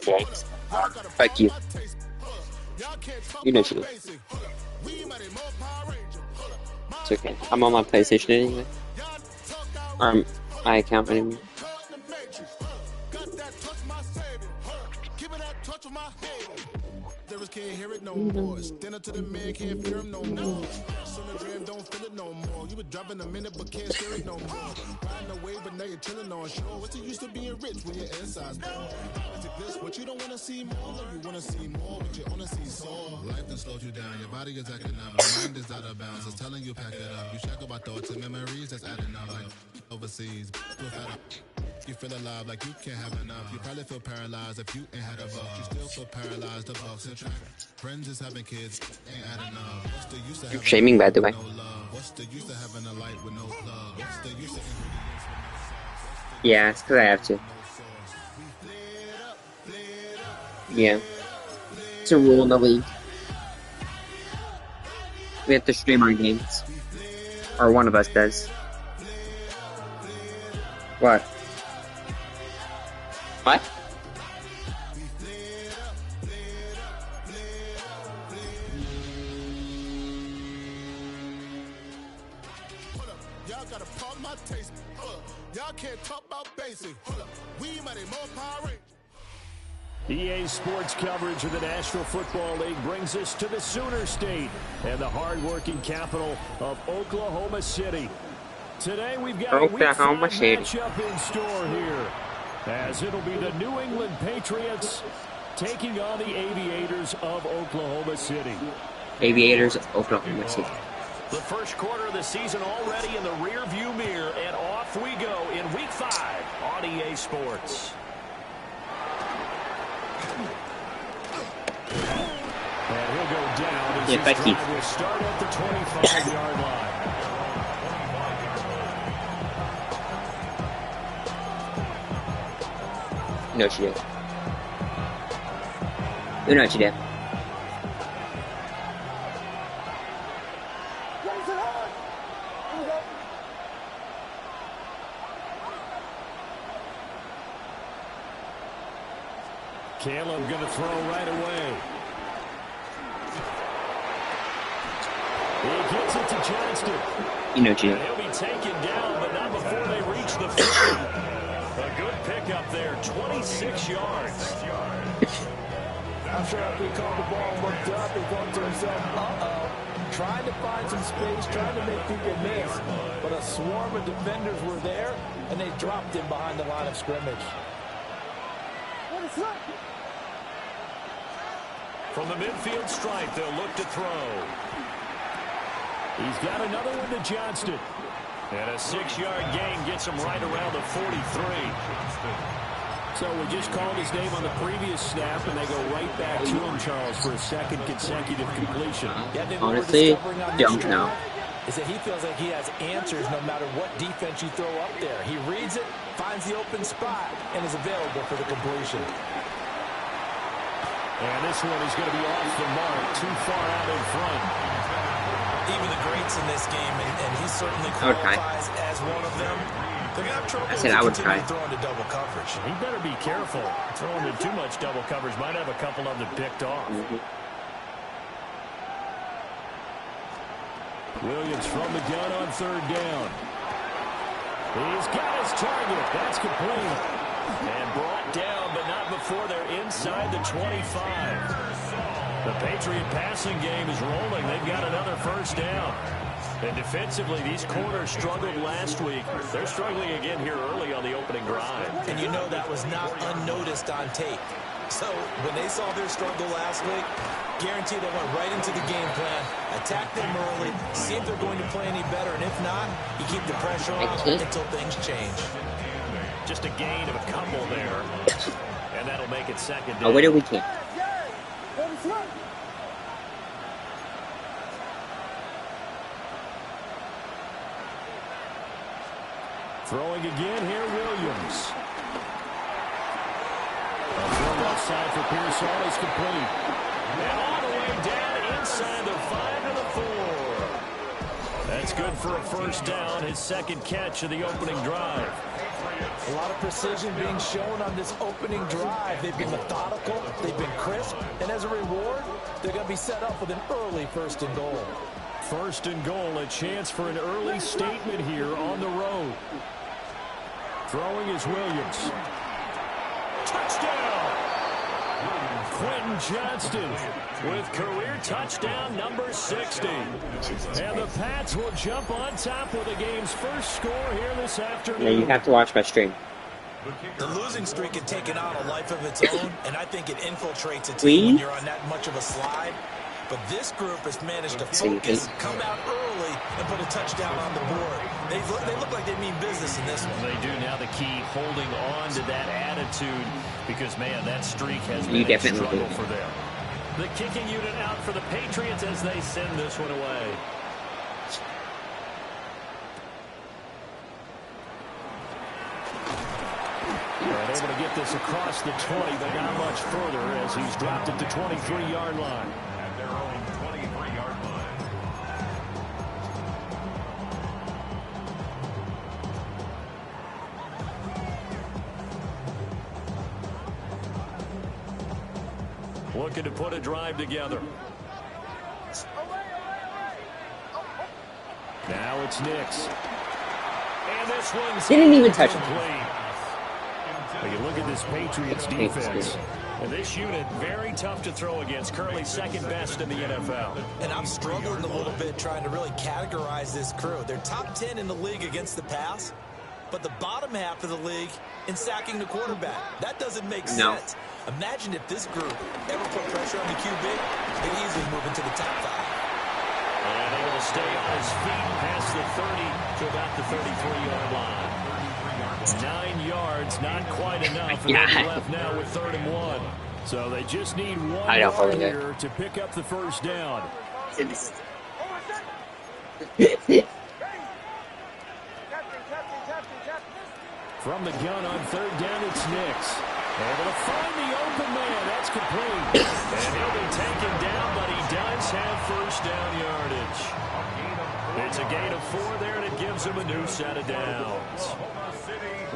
Thanks. Fuck you. You know you. It's okay. I'm on my PlayStation anyway. Or my account anyway. Can't hear it no more. Stand up to the man, can't fear him no more. Sonogram don't feel it no more. You were dropping a minute, but can't steer it no more. Riding away, but now you're chilling on shore. What's the use of being rich when your inside's poor? Is it this? What you don't want to see more? You want to see more, but you only see sore. Life done slowed you down. Your body is acting up. Your mind is out of bounds. It's telling you pack it up. You shackle by thoughts and memories that's adding up. Like overseas, you feel alive like you can't have enough. You probably feel paralyzed if you ain't had a buck. You still feel paralyzed, the bucks and track. Friends is having kids, ain't adding up. What's the use of having shaming, by the way. no love? What's the use of having a light with no plug? What's the use of ingredients with no sauce? Yeah, it's because I have to. Yeah. It's a rule in the league. We have to stream our games. Or one of us does. What? What? Y'all gotta pump my taste. Y'all can't talk about basic. We might have more power. EA Sports coverage of the National Football League brings us to the Sooner State and the hard-working capital of Oklahoma City. Today we've got a Week 5 matchup in store here, as it'll be the New England Patriots taking on the Aviators of Oklahoma City. Aviators of Oklahoma City. The first quarter of the season already in the rear-view mirror, and off we go in Week 5 on EA Sports. And he'll go down as his drive will start at the 25-yard line. No, she did. You know what you did. Caleb going to throw right away. He gets it to Johnston. You know, Jim. He'll be taken down, but not before they reach the 50. A good pickup there, 26 yards. After he caught the ball and looked up, he thought to himself, uh-oh. Trying to find some space, trying to make people miss. But a swarm of defenders were there, and they dropped him behind the line of scrimmage. What is that? From the midfield stripe, they'll look to throw. He's got another one to Johnston. And a 6-yard gain gets him right around the 43. So we just called his name on the previous snap, and they go right back to him, Charles, for a second consecutive completion. Honestly, don't know. Is that he feels like he has answers no matter what defense you throw up there. He reads it, finds the open spot, and is available for the completion. And this one is going to be off the mark, too far out in front. Even the greats in this game, and he certainly qualifies as one of them. They're going to have trouble throwing to double coverage. He better be careful. Throwing to too much double coverage might have a couple of them picked off. Williams from the gun on third down. He's got his target. That's complete. And brought down, but not before they're inside the 25. The Patriot passing game is rolling. They've got another first down. And defensively, these corners struggled last week. They're struggling again here early on the opening drive. And you know that was not unnoticed on tape. So when they saw their struggle last week, guaranteed they went right into the game plan, attack them early, see if they're going to play any better. And if not, you keep the pressure on until things change. Just a gain of a couple there. And that'll make it second down. Oh, what do we keep? Throwing again here, Williams. A throw outside for Pearsall is complete. And all the way down inside the 5 to the 4. That's good for a first down, his second catch of the opening drive. A lot of precision being shown on this opening drive. They've been methodical, they've been crisp, and as a reward, they're going to be set up with an early first and goal. First and goal, a chance for an early statement here on the road. Throwing is Williams. Touchdown! Quentin Johnston with career touchdown number 60. And the Pats will jump on top with the game's first score here this afternoon. Yeah, you have to watch my stream. The losing streak had taken on a life of its own, and I think it infiltrates a team when you're on that much of a slide. But this group has managed to focus, come out early, and put a touchdown on the board. They look like they mean business in this one. They do. Now the key, holding on to that attitude, because, man, that streak has been a struggle for them. The kicking unit out for the Patriots as they send this one away. And able to get this across the 20, but not much further as he's dropped at the 23-yard line. Looking to put a drive together. Now it's Nix. And this one's didn't even touch him. Well, you look at this Patriots defense. And this unit, very tough to throw against. Currently second best in the NFL. And I'm struggling a little bit trying to really categorize this crew. They're top 10 in the league against the pass, but the bottom half of the league in sacking the quarterback. That doesn't make sense. Imagine if this group ever put pressure on the QB, they'd easily move into the top 5. And able to stay on his feet past the 30 to about the 33-yard line. 9 yards, not quite enough. And they're left now with 3rd and 1. So they just need one more here to pick up the first down. From the gun on 3rd down, it's Nix. Able to find the open man. That's complete. And he'll be taken down, but he does have first down yardage. It's a gain of 4 there, and it gives him a new set of downs.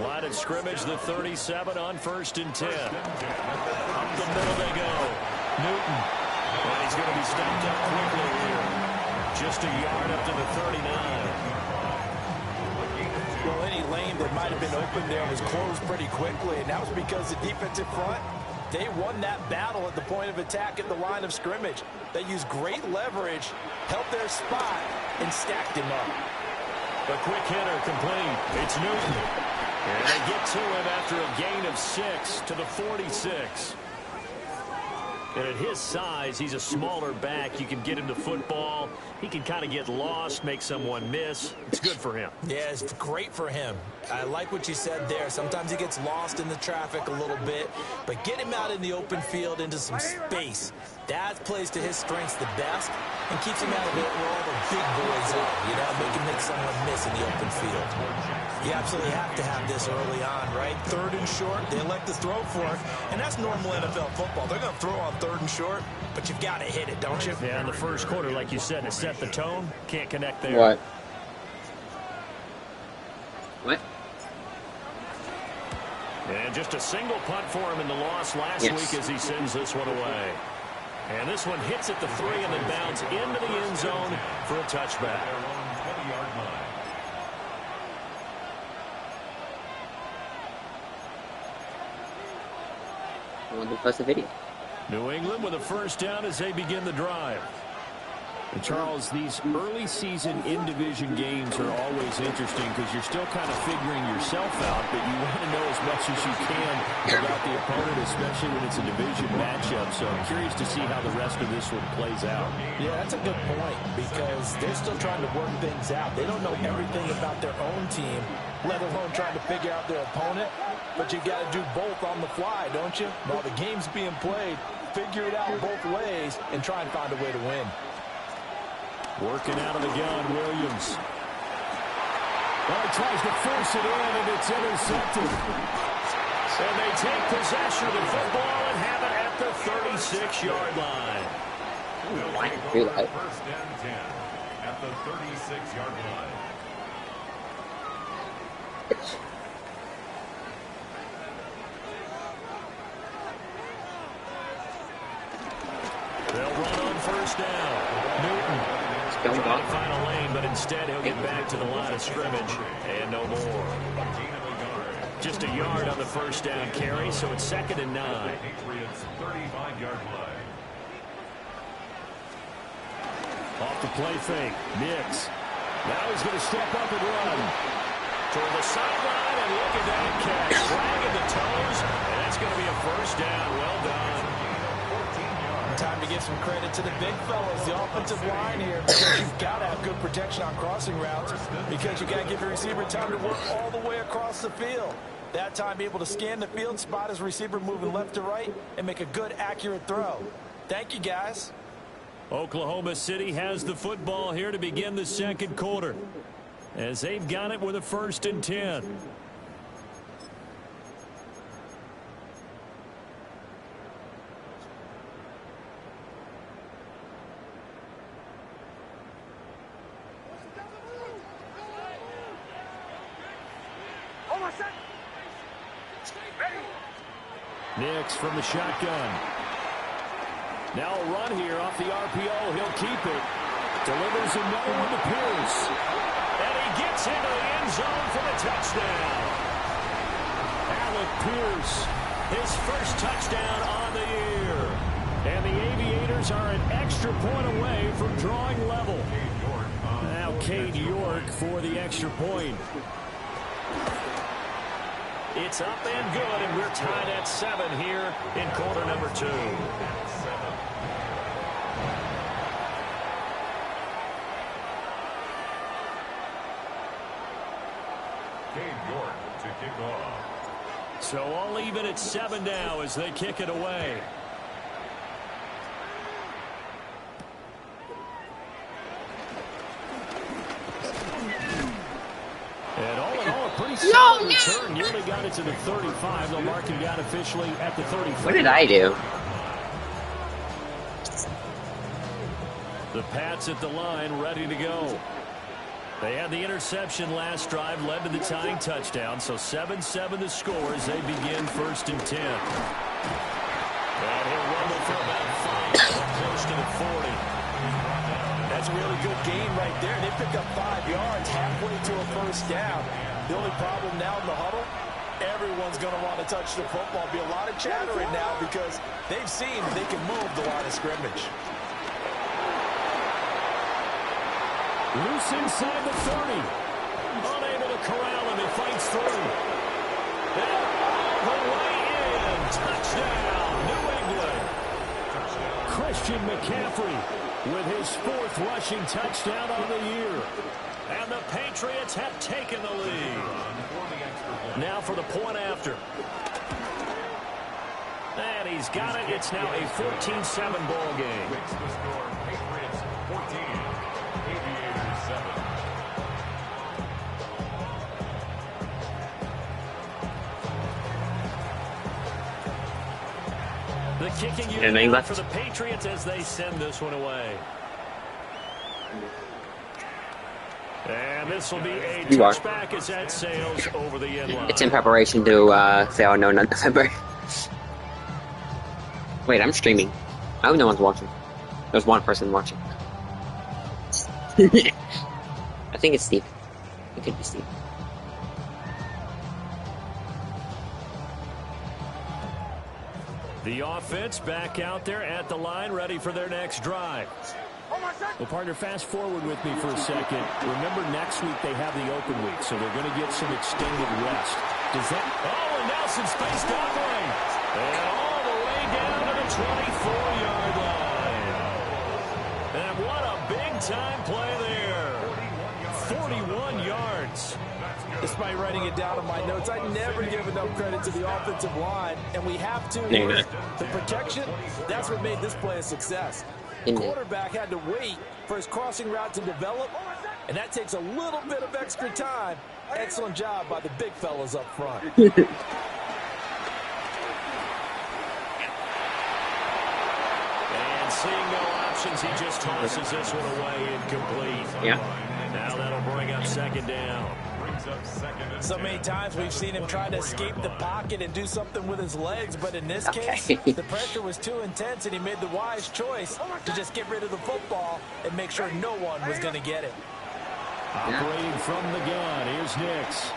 Line of scrimmage, the 37 on 1st and 10. Up the middle they go. Newton. And he's going to be stopped up quickly here. Just a yard up to the 39. Well, any lane that might have been open there was closed pretty quickly, and that was because the defensive front, they won that battle at the point of attack at the line of scrimmage. They used great leverage, held their spot, and stacked him up. A quick hitter complete. It's Newton. And they get to him after a gain of 6 to the 46. And at his size, he's a smaller back. You can get him to football. He can kind of get lost, make someone miss. It's good for him. Yeah, it's great for him. I like what you said there. Sometimes he gets lost in the traffic a little bit, but get him out in the open field into some space. That plays to his strengths the best and keeps him out of it where all the big boys are. You know, they can make someone miss in the open field. You absolutely have to have this early on, right? 3rd and short, they elect to throw for it, and that's normal NFL football. They're going to throw on 3rd and short, but you've got to hit it, don't you? Yeah, in the first quarter, like you said, to set the tone, can't connect there. What? What? And just a single punt for him in the loss last week as he sends this one away. And this one hits at the 3 and then bounds into the end zone for a touchback. I want to post a video. New England with a first down as they begin the drive. And Charles, these early season in-division games are always interesting because you're still kind of figuring yourself out, but you want to know as much as you can about the opponent, especially when it's a division matchup. So I'm curious to see how the rest of this one plays out. Yeah, that's a good point because they're still trying to work things out. They don't know everything about their own team, let alone trying to figure out their opponent. But you got to do both on the fly, don't you? While the game's being played, figure it out both ways and try and find a way to win. Working out of the gun, Williams. Well, he tries to force it in, and it's intercepted. And they take possession of the football and have it at the 36-yard line. Why did you do that? First and 10 at the 36-yard line. They'll run on first down. Newton. Going Trying to on. find a lane, but instead he'll get back to the line of scrimmage and no more. Just a yard on the first down carry, so it's 2nd and 9. Patriots 35-yard line. Off the play fake, Nix. Now he's going to step up and run. Toward the sideline, and look at that catch. Flagging the toes, and that's going to be a first down. Well done. Time to give some credit to the big fellas, the offensive line here, because you've got to have good protection on crossing routes because you got to give your receiver time to work all the way across the field. That time able to scan the field, spot his receiver moving left to right, and make a good, accurate throw. Thank you, guys. Oklahoma City has the football here to begin the second quarter as they've got it with a 1st and 10. Nix from the shotgun. Now a run here off the RPO. He'll keep it. Delivers another one to Pierce. And he gets into the end zone for the touchdown. Alec Pierce, his first touchdown on the year. And the Aviators are an extra point away from drawing level. Now Cade York for the extra point. It's up and good, and we're tied at 7 here in quarter number 2. Cade York to kick off. So all even at 7 now as they kick it away. And all in all, a pretty solid return. Nearly got it to the 35. They'll mark him down officially at the 34. What did I do? The Pats at the line, ready to go. They had the interception last drive, led to the tying touchdown. So 7-7 the score as they begin 1st and 10. And he'll rumble for about 5, close to the 40. That's a really good gain right there. They pick up 5 yards halfway to a first down. The only problem now in the huddle, everyone's going to want to touch the football. Be a lot of chattering now because they've seen they can move the line of scrimmage. Loose inside the 30. Unable to corral him. He fights through. And all the way in. Touchdown, New England. Christian McCaffrey with his 4th rushing touchdown on the year. And the Patriots have taken the lead. Now for the point after. And he's got it. It's now a 14-7 ball game. Makes the score Patriots 14, Aviators 7. The kicking Anything unit left? for the Patriots as they send this one away. And this will be a You are. touchback as that sails over the end line. It's in preparation to say, oh no, not November. Wait, I'm streaming. I hope no one's watching. There's one person watching. I think it's Steve. It could be Steve. The offense back out there at the line, ready for their next drive. Well, partner, fast forward with me for a second. Remember, next week they have the open week, so they're going to get some extended rest. Does that... Oh, and now some space covering. And all the way down to the 24-yard line. And what a big-time play there. 41 yards. Despite writing it down in my notes, I never give enough credit to the offensive line, and we have to. The protection, that's what made this play a success. The quarterback had to wait for his crossing route to develop, and that takes a little bit of extra time. Excellent job by the big fellas up front. And seeing no options, he just tosses this one away incomplete. Yeah. Now that'll bring up second down. So many times we've seen him try to escape the pocket and do something with his legs, but in this case, the pressure was too intense, and he made the wise choice to just get rid of the football and make sure no one was going to get it. Operating from the gun, here's Nix.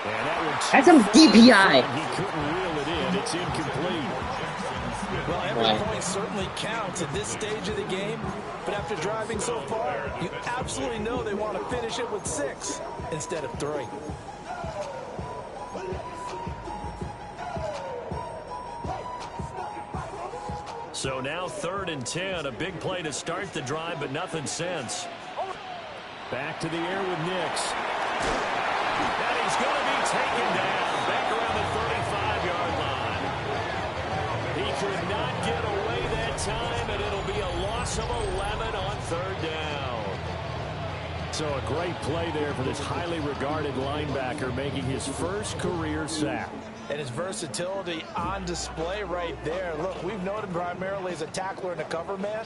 And that's some DPI. He couldn't reel it in. It's incomplete. Well, every point certainly counts at this stage of the game, but after driving so far, you absolutely know they want to finish it with 6 instead of 3. So now 3rd and 10, a big play to start the drive, but nothing since. Back to the air with Nix. And he's going to be taken down back around the 35-yard line. He could not get away that time, and it'll be a loss of 11 on 3rd down. So a great play there for this highly regarded linebacker, making his first career sack. And his versatility on display right there. Look, we've known him primarily as a tackler and a cover man,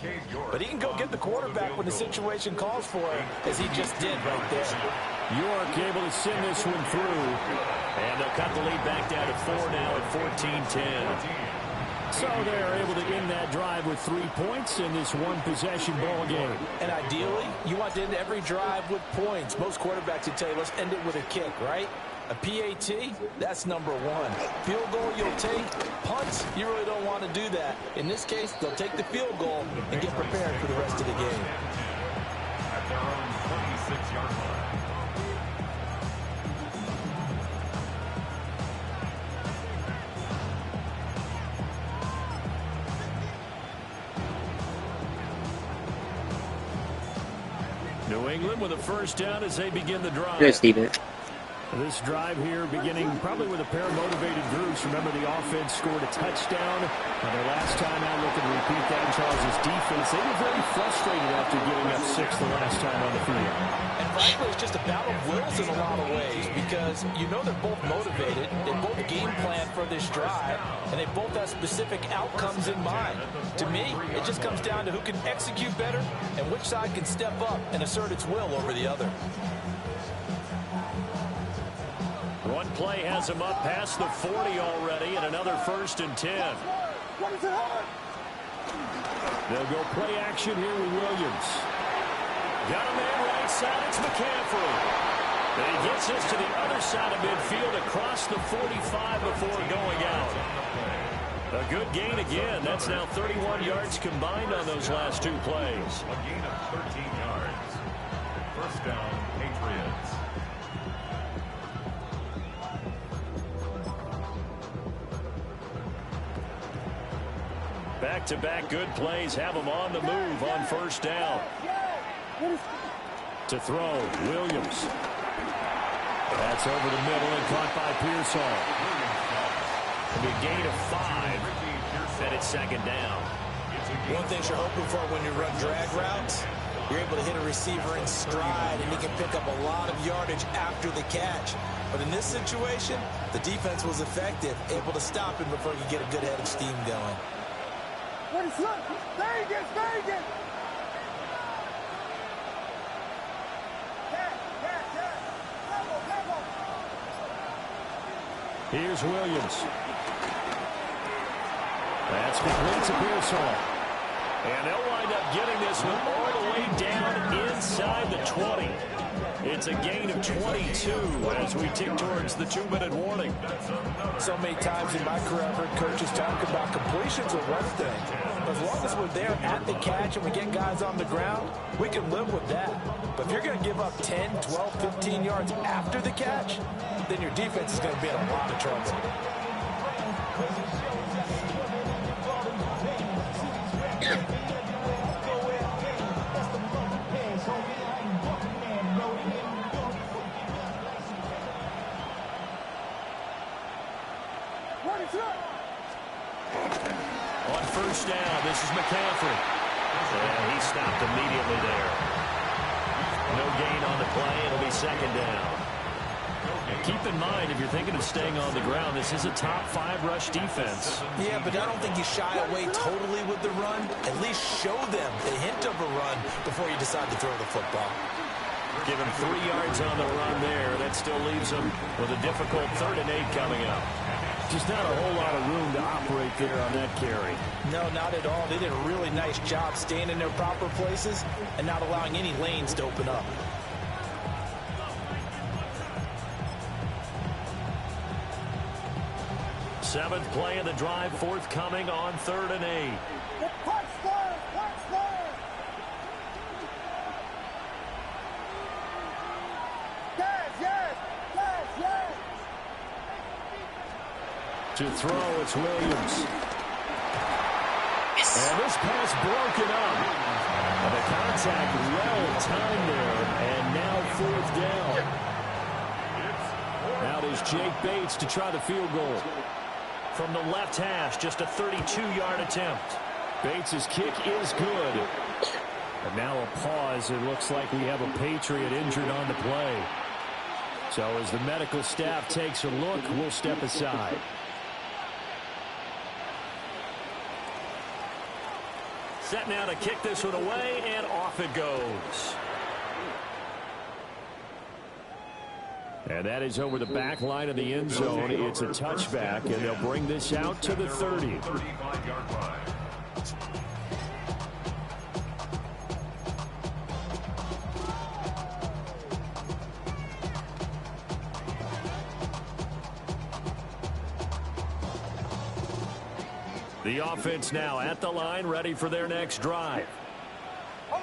but he can go get the quarterback when the situation calls for it, as he just did right there. York able to send this one through, and they'll cut the lead back down to 4 now at 14-10. So they're able to end that drive with 3 points in this one-possession ball game. And ideally, you want to end every drive with points. Most quarterbacks would tell you, let's end it with a kick, right? A PAT, that's number 1. Field goal, you'll take. Punts, you really don't want to do that. In this case, they'll take the field goal and get prepared for the rest of the game. At their own 26-yard line. New England with a first down as they begin the drive. Good, Steven. This drive here beginning probably with a pair of motivated groups. Remember, the offense scored a touchdown. Their last time out, looking to repeat that. Charles' defense, they were very frustrated after giving up 6 the last time on the field. And frankly, it's just a battle of wills in a lot of ways, because you know they're both motivated. They both game plan for this drive, and they both have specific outcomes in mind. To me, it just comes down to who can execute better and which side can step up and assert its will over the other. One play has him up past the 40 already, and another 1st and 10. They'll go play action here with Williams. Got a man right side, it's McCaffrey. And he gets this to the other side of midfield across the 45 before going out. A good gain again. That's now 31 yards combined on those last 2 plays. A gain of 13 yards. First down, Patriots. Back-to-back good plays have them on the move on first down. To throw, Williams. That's over the middle and caught by Pearsall. It'll be a gain of 5, and it's second down. One thing you're hoping for when you run drag routes, you're able to hit a receiver in stride, and he can pick up a lot of yardage after the catch. But in this situation, the defense was effective, able to stop him before he could get a good head of steam going. Here's Williams. That's complete to Pearsall. And they'll wind up getting this one all the way down inside the 20. It's a gain of 22 as we tick towards the 2-minute warning. So many times in my career, I've heard coaches talk about completions are one thing. As long as we're there at the catch and we get guys on the ground, we can live with that. But if you're going to give up 10, 12, 15 yards after the catch, then your defense is going to be in a lot of trouble. On first down, this is McCaffrey. And he stopped immediately there. No gain on the play. It'll be second down. And keep in mind, if you're thinking of staying on the ground, this is a top 5 rush defense. Yeah, but I don't think you shy away totally with the run. At least show them the hint of a run before you decide to throw the football. Give him 3 yards on the run there. That still leaves him with a difficult 3rd and 8 coming up. Just not a whole lot of room to operate there on that carry. No, not at all. They did a really nice job staying in their proper places and not allowing any lanes to open up. Seventh play of the drive forthcoming on 3rd and 8. To throw, it's Williams. Yes. And this pass broken up. And the contact well timed there. And now 4th down. Now there's Jake Bates to try the field goal. From the left hash, just a 32-yard attempt. Bates' kick is good. And now a pause. It looks like we have a Patriot injured on the play. So as the medical staff takes a look, we'll step aside. Set now to kick this one away, and off it goes. And that is over the back line of the end zone. It's a touchback, and they'll bring this out to the 30. The offense now at the line, ready for their next drive.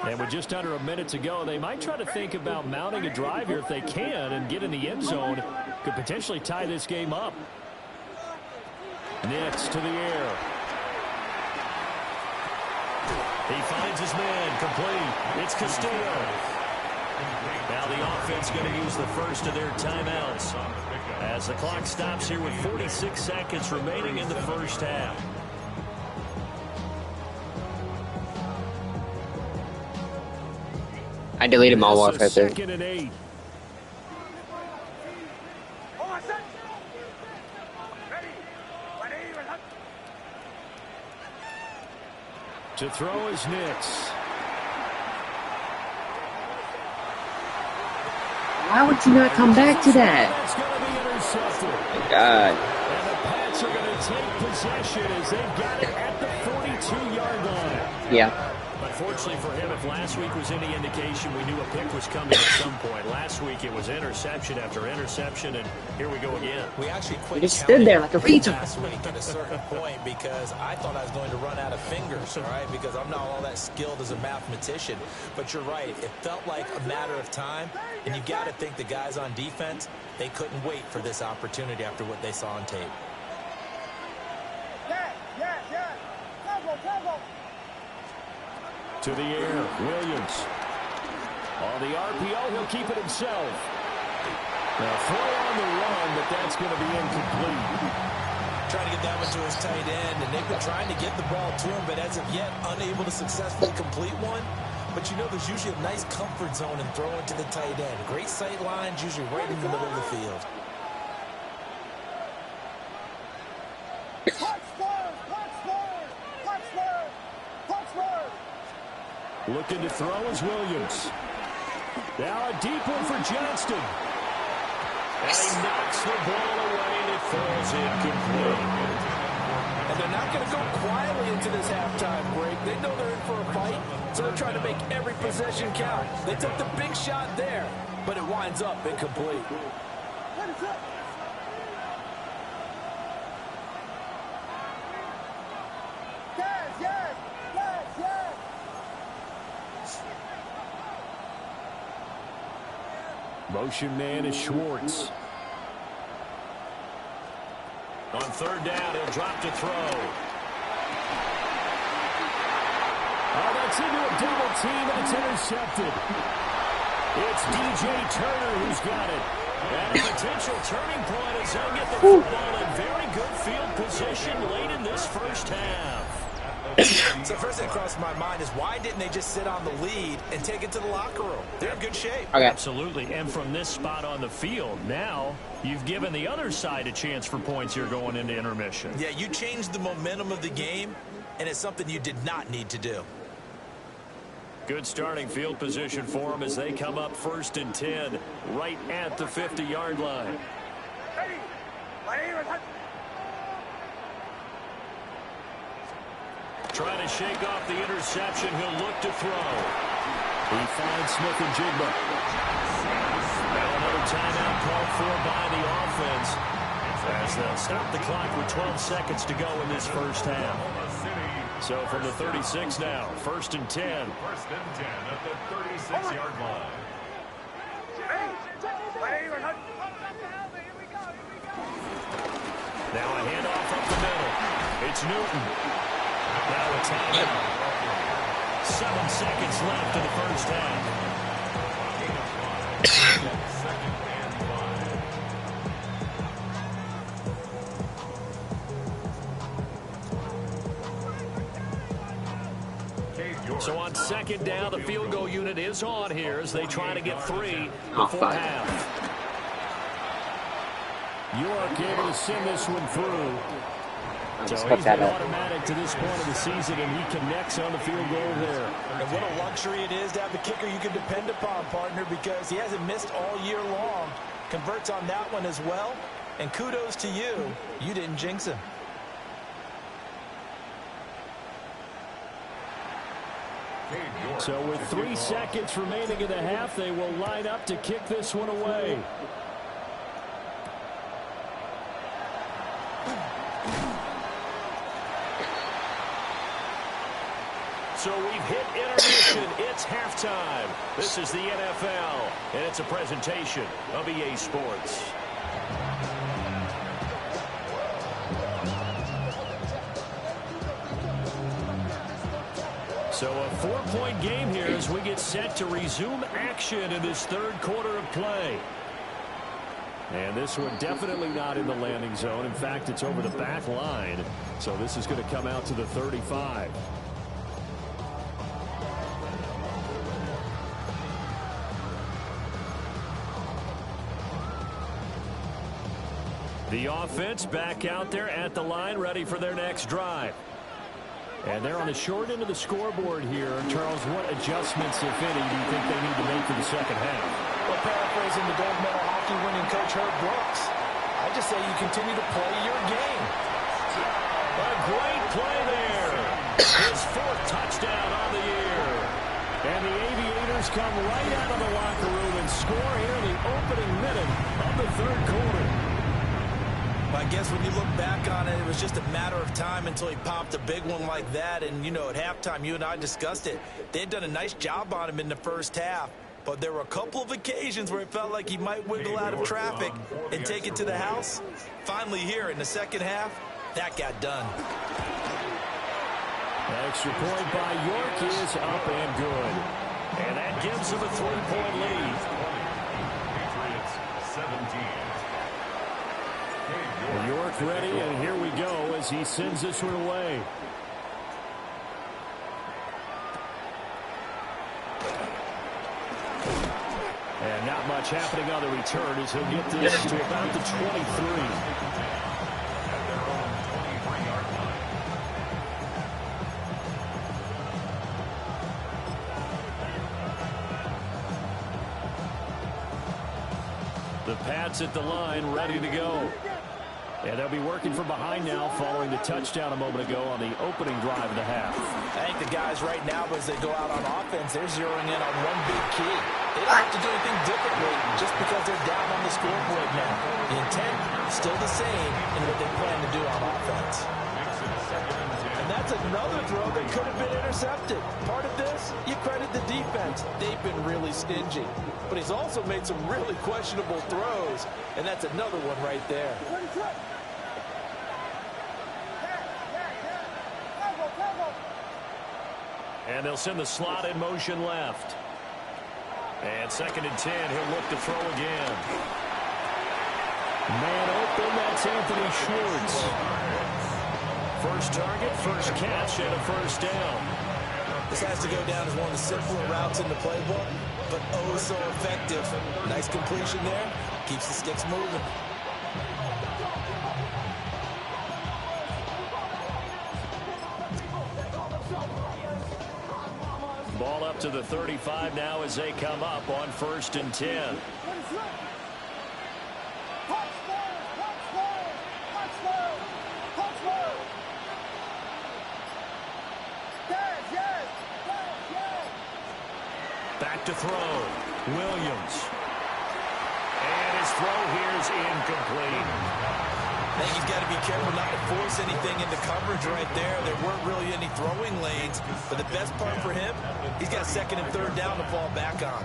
And with just under a minute to go, they might try to think about mounting a drive here if they can and get in the end zone. Could potentially tie this game up. Nix to the air. He finds his man, complete. It's Castillo. Now the offense going to use the first of their timeouts as the clock stops here with 46 seconds remaining in the first half. I deleted my watch right there. 2nd and 8. To throw is Nix. Why would you not come back to that? That's going to be intercepted. Oh my God. And the Pats are going to take possession as they got it at the 42-yard line. Yeah. Unfortunately for him, if last week was any indication, we knew a pick was coming at some point. Last week it was interception after interception, and here we go again. We actually He just stood there like a retard last week at a certain point because I thought I was going to run out of fingers, all right, because I'm not all that skilled as a mathematician. But you're right. It felt like a matter of time, and you got to think the guys on defense, they couldn't wait for this opportunity after what they saw on tape. To the air, Williams. On the RPO, he'll keep it himself. Now throw on the run, but that's going to be incomplete. Trying to get that one to his tight end, and they've been trying to get the ball to him, but as of yet, unable to successfully complete one. But you know there's usually a nice comfort zone in throwing to the tight end. Great sight lines, usually right in the middle of the field. Looking to throw is Williams. Now a deep one for Johnston. And he knocks the ball away and it falls incomplete. And they're not going to go quietly into this halftime break. They know they're in for a fight, so they're trying to make every possession count. They took the big shot there, but it winds up incomplete. Motion man is Schwartz. On third down, he'll drop to throw. Oh, that's into a double team, and it's intercepted. It's DJ Turner who's got it. And a potential turning point as they get the football in very good field position late in this first half. So first thing that crossed my mind is why didn't they just sit on the lead and take it to the locker room? They're in good shape. Okay. Absolutely. And from this spot on the field, now you've given the other side a chance for points here going into intermission. Yeah, you changed the momentum of the game, and it's something you did not need to do. Good starting field position for them as they come up 1st and 10 right at the 50-yard line. Trying to shake off the interception. He'll look to throw. He finds Smith and Jigba. Now another timeout called for by the offense as they'll stop the clock with 12 seconds to go in this first half. So from the 36 now, 1st and 10. 1st and 10 at the 36-yard line. Now a handoff up the middle. It's Newton. Now a timeout. 7 seconds left in the first half. So on 2nd down, the field goal unit is on here as they try to get 3 before half. York able to send this one through. So he's been automatic to this point of the season, and he connects on the field goal there. And what a luxury it is to have a kicker you can depend upon, partner, because he hasn't missed all year long. Converts on that one as well. And kudos to you. You didn't jinx him. So with 3 seconds remaining in the half, they will line up to kick this one away. So we've hit intermission. It's halftime. This is the NFL, and it's a presentation of EA Sports. So a 4-point game here as we get set to resume action in this 3rd quarter of play. And this one definitely not in the landing zone. In fact, it's over the back line. So this is going to come out to the 35. The offense back out there at the line, ready for their next drive. And they're on the short end of the scoreboard here. Charles, what adjustments, if any, do you think they need to make for the second half? Well, paraphrasing the gold medal hockey winning coach Herb Brooks, I just say you continue to play your game. A great play there. His 4th touchdown on the year. And the Aviators come right out of the locker room and score here in the opening minute of the 3rd quarter. I guess when you look back on it, it was just a matter of time until he popped a big one like that. And, you know, at halftime, you and I discussed it. They had done a nice job on him in the first half. But there were a couple of occasions where it felt like he might wiggle out of traffic and take it to the house. Finally here in the second half, that got done. Extra point by York is up and good. And that gives him a 3-point lead. Patriots 17. York ready, and here we go as he sends this one away. And not much happening on the return as he'll get this to about the 23. The Pats at the line, ready to go. And they'll be working from behind now following the touchdown a moment ago on the opening drive of the half. I think the guys right now, as they go out on offense, they're zeroing in on one big key. They don't have to do anything differently just because they're down on the scoreboard now. The intent is still the same in what they plan to do on offense. And that's another throw that could have been intercepted. Part of this, you credit the defense. They've been really stingy. But he's also made some really questionable throws, and that's another one right there. And they'll send the slot in motion left. And 2nd and 10, he'll look to throw again. Man open, that's Anthony Schwartz. First target, first catch, and a first down. This has to go down as one of the simpler routes in the playbook, but oh so effective. Nice completion there, keeps the sticks moving. Ball up to the 35 now as they come up on 1st and 10. Back to throw. Williams. And his throw here is incomplete. I think he's got to be careful not to force anything into coverage right there. There weren't really any throwing lanes. But the best part for him, he's got 2nd and 3rd down to fall back on.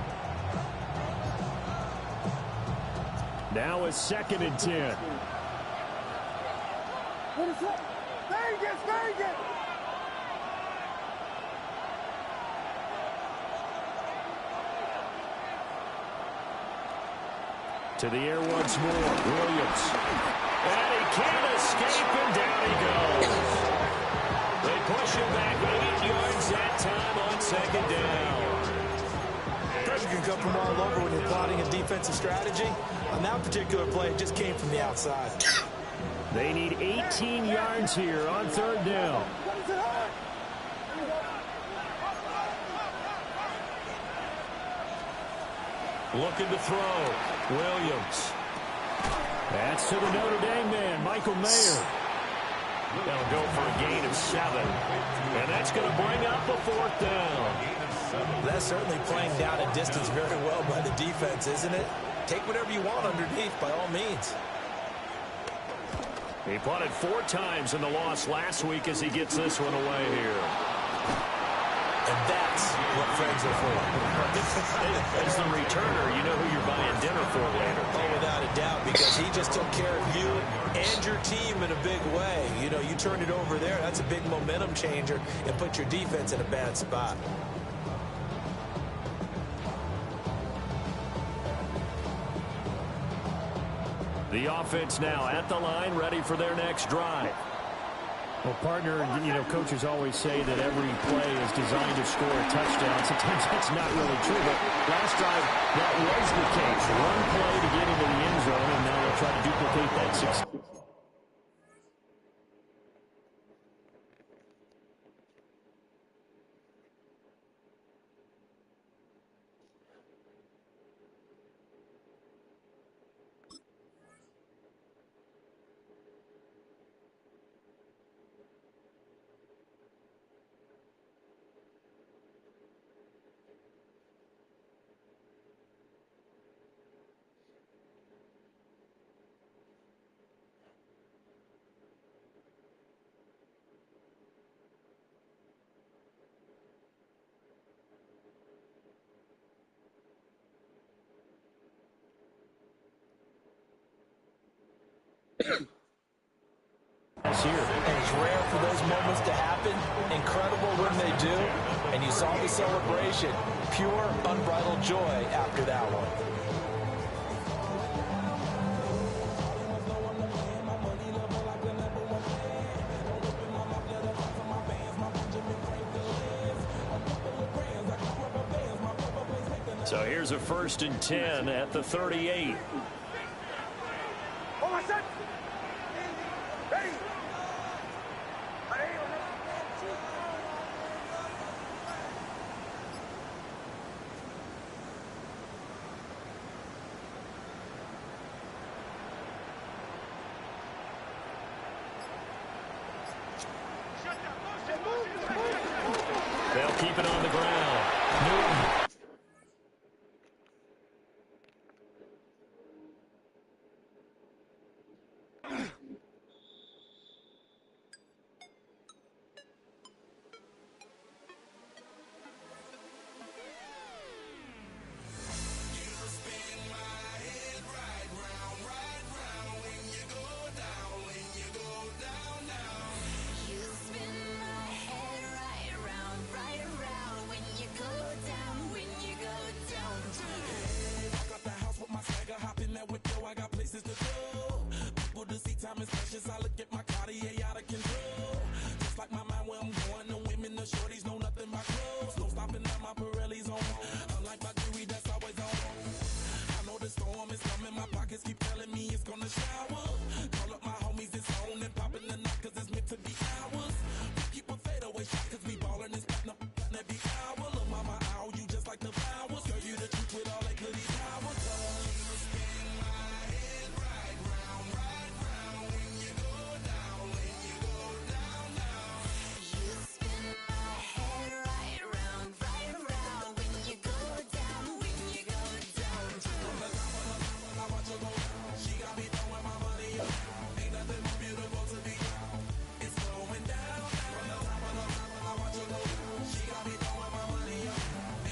Now it's 2nd and 10. To the air once more. Williams. And he can't escape, and down he goes. They push him back 8 yards that time on 2nd down. Pressure can come from all over when you're plotting a defensive strategy. On that particular play, it just came from the outside. They need 18 yards here on 3rd down. Looking to throw. Williams. That's to the Notre Dame man, Michael Mayer. They'll go for a gain of 7. And that's going to bring up a 4th down. That's certainly playing down a distance very well by the defense, isn't it? Take whatever you want underneath, by all means. He punted 4 times in the loss last week as he gets this one away here. And that's what friends are for. As the returner, you know who you're buying dinner for later. Oh, without a doubt, because he just took care of you and your team in a big way. You know, you turned it over there. That's a big momentum changer and put your defense in a bad spot. The offense now at the line, ready for their next drive. Well, partner, you know, coaches always say that every play is designed to score a touchdown. Sometimes that's not really true, but last drive, that was the case. One play to get into the end zone, and now they'll try to duplicate that success. Here. And it's rare for those moments to happen. Incredible when they do. And you saw the celebration. Pure, unbridled joy after that one. So here's a 1st and 10 at the 38. keep it on the ground. Newton.